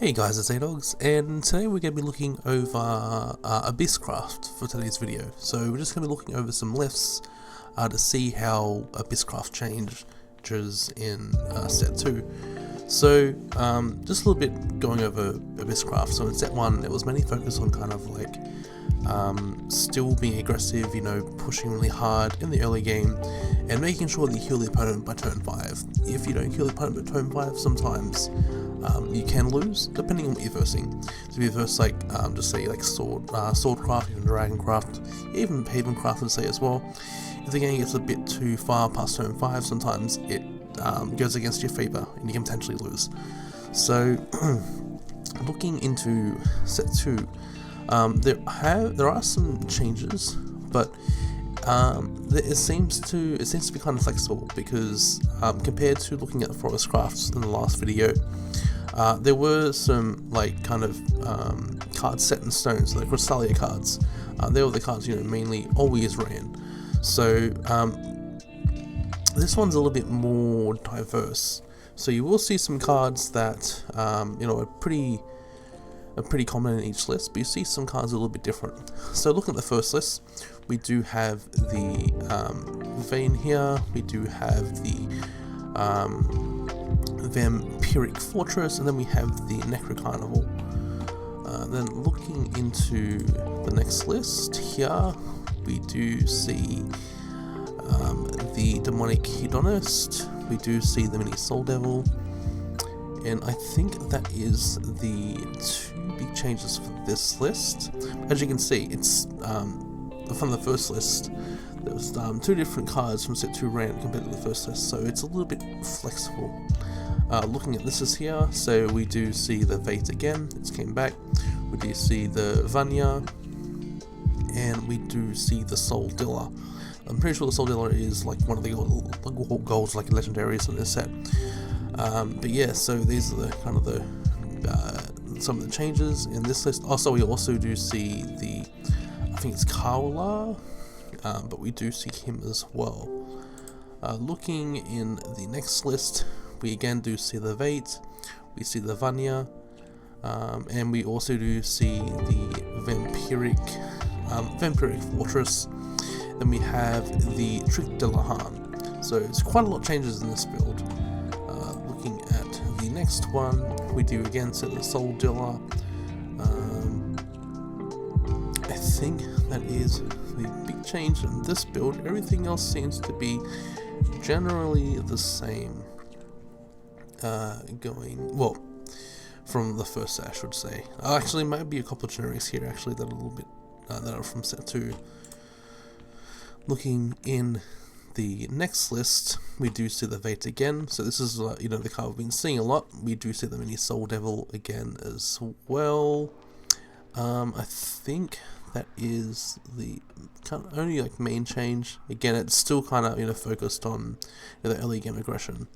Hey guys, it's Adogs, and today we're going to be looking over Abysscraft for today's video. So we're just going to be looking over some lifts to see how Abysscraft changes in set 2. So just a little bit going over Abysscraft. So in set 1 it was mainly focused on kind of like still being aggressive, pushing really hard in the early game and making sure that you heal the opponent by turn 5. If you don't heal the opponent by turn 5, sometimes you can lose, depending on what you're versing. So if you verse like, just say like Swordcraft, even Dragoncraft, even Havencraft would say as well, if the game gets a bit too far past turn 5, sometimes it goes against your favour and you can potentially lose. So looking into set 2, there are some changes, but it seems to be kind of flexible because compared to looking at the Forest Crafts in the last video, there were some like kind of cards set in stone, so the Crystallia cards. They were the cards mainly always ran. So this one's a little bit more diverse. So you will see some cards that are pretty common in each list, but you see some cards a little bit different. So looking at the first list, we do have the Vein here, we do have the Vampiric Fortress, and then we have the Necrocarnival. Then looking into the next list here, we do see the Demonic Hedonist, we do see the Mini Soul Devil, and I think that is the two big changes for this list. As you can see, it's from the first list, there was two different cards from set 2 ran compared to the first list, so it's a little bit flexible. Looking at this is here, so we do see the Vate again, it's came back, we do see the Vanya, and we do see the Soul Dealer. I'm pretty sure the Soul Dealer is like one of the golds, like legendaries in this set. But yeah, so these are the kind of the some of the changes in this list. Also, we also do see the, I think it's Kaola, but we do see him as well. Looking in the next list, we again do see the Vate, we see the Vanya, and we also do see the Vampiric Fortress. Then we have the Trick de la Han. So it's quite a lot of changes in this build. Looking at the next one, we do again see the Soul Dealer. I think that is the big change in this build. Everything else seems to be generally the same. From the first set, I should say. Actually, might be a couple of generics here actually that are a little bit that are from set 2. Looking in the next list, we do see the Vate again. So this is the card we've been seeing a lot. We do see the Mini Soul Devil again as well. I think that is the kind of only main change. Again, it's still kind of focused on the early game aggression.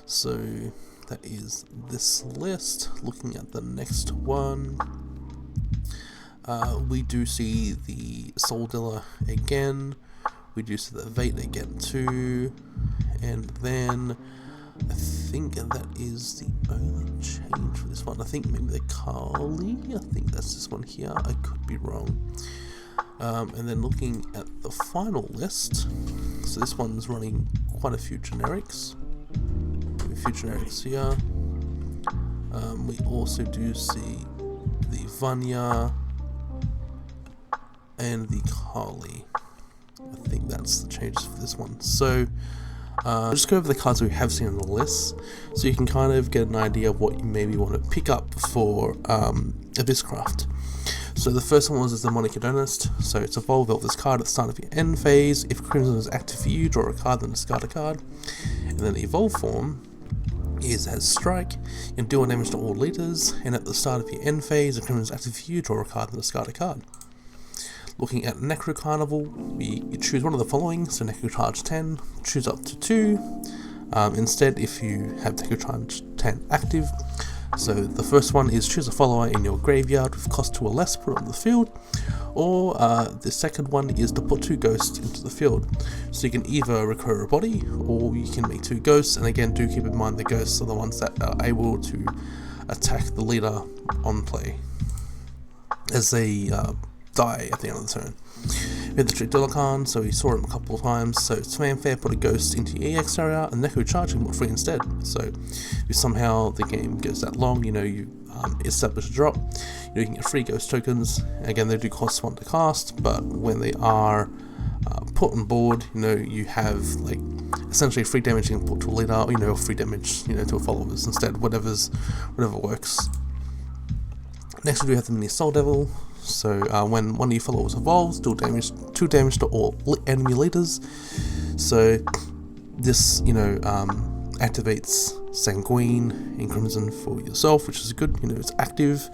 So that is this list. Looking at the next one, we do see the Soul Dealer again. We do see the Vate again too, and then I think that is the only change for this one. I think maybe the Kali, I think that's this one here, I could be wrong. And then looking at the final list, so this one's running quite a few generics. Here. We also do see the Vanya and the Kali. I think that's the changes for this one. So I'll just go over the cards we have seen on the list, so you can kind of get an idea of what you maybe want to pick up for Abysscraft. So the first one was the Demonic Hedonist. So it's evolve this card at the start of your end phase. If Crimson is active for you, draw a card, then discard a card. And then the evolve form has Strike. You can deal damage to all leaders, and at the start of your end phase, if Crimson is active for you, draw a card, then discard a card. Looking at Necrocarnival, you choose one of the following, so Necrocharge 10, choose up to 2, instead if you have Necrocharge 10 active. So the first one is choose a follower in your graveyard with cost 2 or less, put it on the field, or the second one is to put 2 ghosts into the field. So you can either recur a body, or you can make 2 ghosts, and again do keep in mind the ghosts are the ones that are able to attack the leader on play as they die at the end of the turn. We have the Trick Delacan, so we saw him a couple of times, so it's fanfare, put a ghost into your EX area and Neko charge him for free instead. So if somehow the game goes that long, you establish a drop, you can get free ghost tokens. Again, they do cost 1 to cast, but when they are put on board, you have like essentially free damage you can put to a leader, or free damage to a followers instead, whatever works. Next we do have the mini Soul Devil. So when one of your followers evolves, deal 2 damage to all enemy leaders. So this activates Sanguine and Crimson for yourself, which is good. It's active.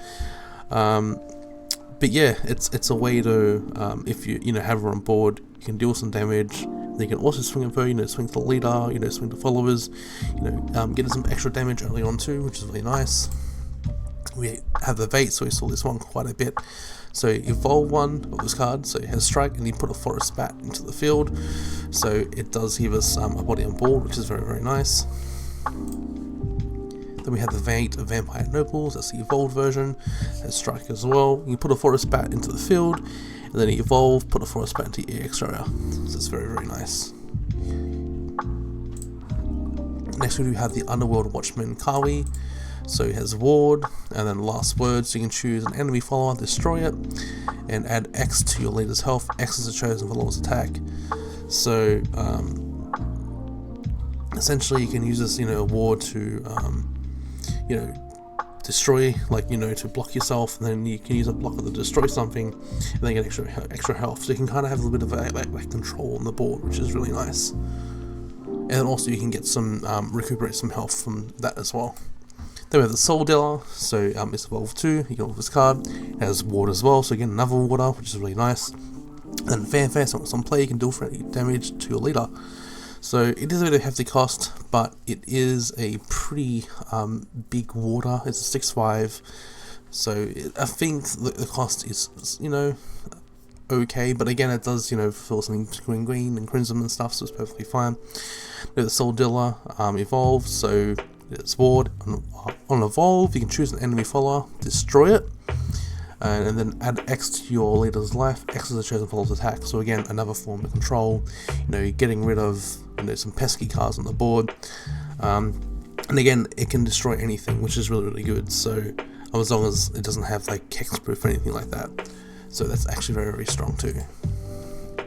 But yeah, it's a way to if you have her on board, you can deal some damage. Then you can also swing at her, swing to the leader, swing to followers, get some extra damage early on too, which is really nice. We have the Vate, so we saw this one quite a bit. So evolve one of this card, so it has strike, and you put a forest bat into the field. So it does give us a body on board, which is very, very nice. Then we have the Vate of Vampire Nobles, that's the evolved version, it has strike as well. You put a forest bat into the field, and then you evolve, put a forest bat into your EX area. So it's very, very nice. Next we do have the Underworld Watchman Kawi. So it has ward, and then last word, so you can choose an enemy follower, destroy it, and add X to your leader's health. X is a chosen follower's attack. So essentially you can use this ward to destroy, to block yourself, and then you can use a blocker to destroy something, and then get extra health. So you can kind of have a little bit of a control on the board, which is really nice. And then also you can get some recuperate some health from that as well. Then we have the Soul Dealer, so it's evolved 2, you can evolve this card. It has ward as well, so again another water, which is really nice. And fanfare, so on play you can deal friendly damage to your leader. So it is a bit of a hefty cost, but it is a pretty big water. It's a 6/5, so I think the cost is okay, but again it does fill something green and crimson and stuff, so it's perfectly fine. The Soul Dealer evolved, so it's ward. On evolve, you can choose an enemy follower, destroy it, and then add X to your leader's life. X is a chosen follower's attack. So again, another form of control. You're getting rid of some pesky cards on the board, and again, it can destroy anything, which is really, really good. So as long as it doesn't have like hexproof or anything like that, so that's actually very, very strong too.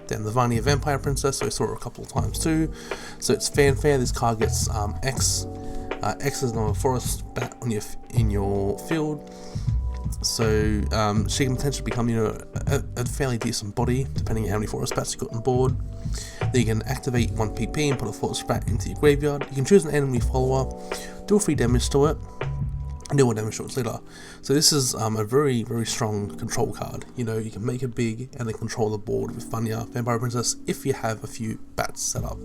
Then the Vania Vampire Princess, so I saw her a couple of times too. So it's fanfare. This card gets X. X is another forest bat in your field, so she can potentially become a fairly decent body depending on how many forest bats you got on board. Then you can activate 1 PP and put a forest bat into your graveyard. You can choose an enemy follower, do 3 damage to it, and do 1 damage to its leader. So this is a very, very strong control card. You can make it big and then control the board with Vania Vampire Princess if you have a few bats set up.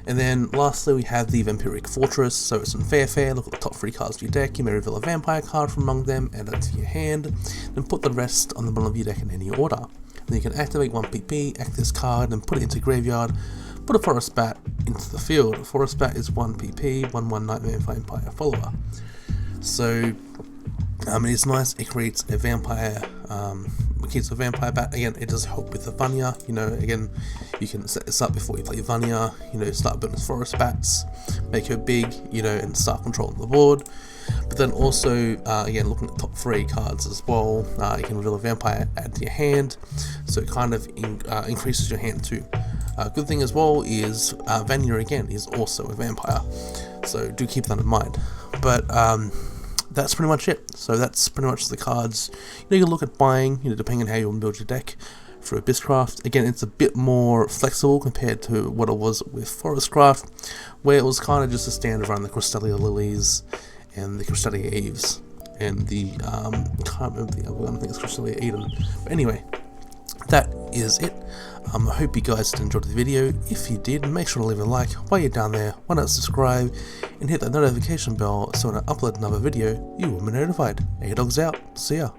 And then lastly we have the Vampiric Fortress, so it's in fanfare. Look at the top 3 cards of your deck, you may reveal a vampire card from among them, add it to your hand, then put the rest on the bottom of your deck in any order. Then you can activate 1 PP, act this card, and put it into graveyard, put a forest bat into the field. A forest bat is 1 PP, 1/1 Nightmare Vampire follower. So it's nice, it creates a vampire, bat. Again, it does help with the Vania, again, you can set this up before you play Vania, start building forest bats, make her big, and start controlling the board. But then also, again, looking at the top 3 cards as well, you can reveal a vampire, add to your hand, so it kind of increases your hand too. Good thing as well is Vania again is also a vampire, so do keep that in mind. But that's pretty much it. So that's pretty much the cards you can look at buying, depending on how you want to build your deck for Abysscraft. Again, it's a bit more flexible compared to what it was with Forestcraft, where it was kind of just a standard around the Crystalia Lilies and the Crystalia Eves and the I can't remember the other one, I think it's Crystalia Eden. But anyway, that is it. I hope you guys enjoyed the video. If you did, make sure to leave a like. While you're down there, why not subscribe and hit that notification bell so when I upload another video, you will be notified. A-Dog's out. See ya.